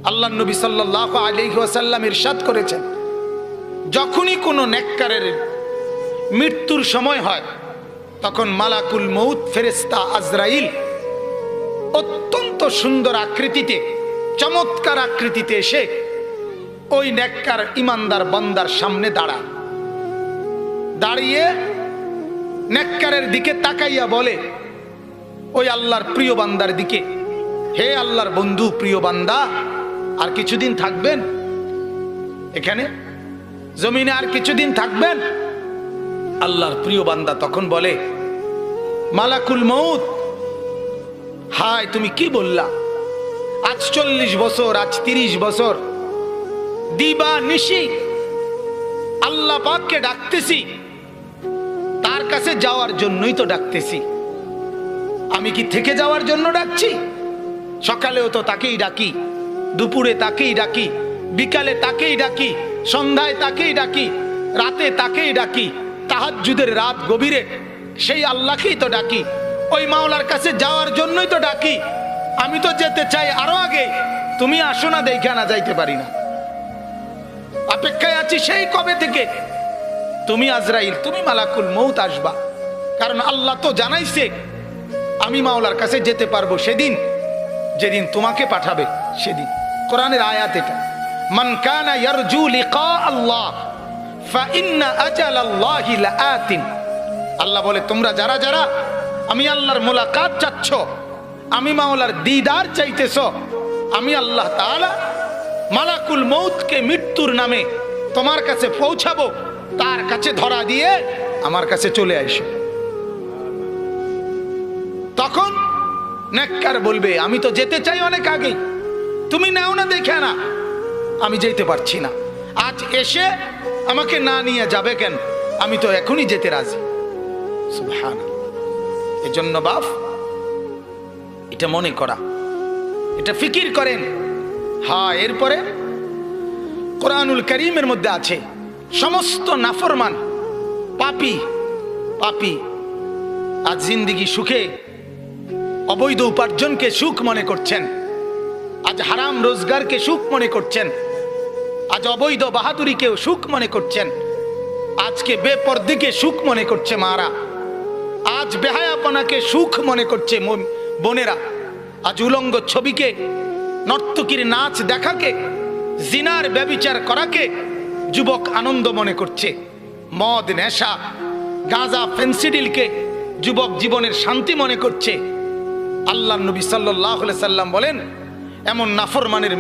আল্লাহ নবী সাল্লাল্লাহু আলাইহি ওয়াসাল্লাম ইরশাদ করেছেন, যখনই কোনো নেককারের মৃত্যুর সময় হয় তখন মালাকুল মউত ফেরেশতা আজরাইল অত্যন্ত সুন্দর আকৃতিতে, চমৎকার আকৃতিতে এসে ওই নেককার ইমানদার বান্দার সামনে দাঁড়িয়ে নেককারের দিকে তাকাইয়া বলে ওই আল্লাহর প্রিয় বান্দার দিকে, হে আল্লাহর বন্ধু প্রিয় বান্দা, আর কিছুদিন থাকবেন এখানে জমিনে, আর কিছুদিন থাকবেন? আল্লাহর প্রিয় বান্দা তখন বলে, মালাকুল মউত, হায় তুমি কি বললা? আজ 40 বছর, আজ 30 বছর দিবা নিশি আল্লাহ পাককে ডাকতেছি, তার কাছে যাওয়ার জন্যই তো ডাকতেছি। আমি কি থেকে যাওয়ার জন্য ডাকছি? সকালেও তো তাকেই ডাকি, দুপুরে তাকেই ডাকি, বিকালে তাকেই ডাকি, সন্ধ্যায় তাকেই ডাকি, রাতে তাকেই ডাকি, তাহাজ্জুদের রাত গভীরে সেই আল্লাহকেই তো ডাকি, ওই মাওলার কাছে যাওয়ার জন্যই তো ডাকি। আমি তো যেতে চাই আরো আগে, তুমি আসো না, দেখা না যাইতে পারি না, অপেক্ষায় আছি সেই কবে থেকে। তুমি আজরাইল, তুমি মালাকুল মউত আসবা, কারণ আল্লাহ তো জানাইছে আমি মাওলার কাছে যেতে পারবো সেদিন, যেদিন তোমাকে পাঠাবে সেদিন। কোরআনের আয়াত এটা, মান কানা ইয়ারজু লিকা আল্লাহ ফাইন্না আজালাল্লাহি লাআতিন। আল্লাহ বলে, তোমরা যারা যারা আমি আল্লাহর মোলাকাত চাচ্ছ, আমি মাওলার দিদার চাইতেছ, আমি আল্লাহ তাআলা মালাকুল মউতকে মৃত্যুর নামে তোমার কাছে পৌঁছাবো, তার কাছে ধরা দিয়ে আমার কাছে চলে আইসো। তখন নেককার বলবে, আমি তো যেতে চাই অনেক আগেই, তুমি নাও না দেখে না, আমি যেতে পারছি না, আজ এসে আমাকে না নিয়ে যাবে কেন? আমি তো এখনই যেতে রাজি। সুবহানাল্লাহ। এজন্য বাপ, এটা মনে করা, এটা ফিকির করেন। হ্যাঁ, এরপরে কোরআনুল কারীমের মধ্যে আছে সমস্ত নাফরমান পাপী আজ জিন্দেগি সুখে অবৈধ উপার্জনকে সুখ মনে করছেন, আজ হারাম রোজগারকে সুখ মনে করছেন, আজ অবৈধ বাহাদুরিকেও সুখ মনে করছেন, আজকে বেপরদিকে সুখ মনে করছে মারা, আজ বেহায়াপনাকে সুখ মনে করছে বোনেরা, আজ উলঙ্গ ছবিকে, নর্তকীর নাচ দেখাকে, জিনার ব্যভিচার করাকে যুবক আনন্দ মনে করছে, মদ নেশা গাঁজা ফেন্সিডিলকে যুবক জীবনের শান্তি মনে করছে। আল্লাহ নবী সাল্লাল্লাহু আলাইহি সাল্লাম বলেন, এমন নাফরমানের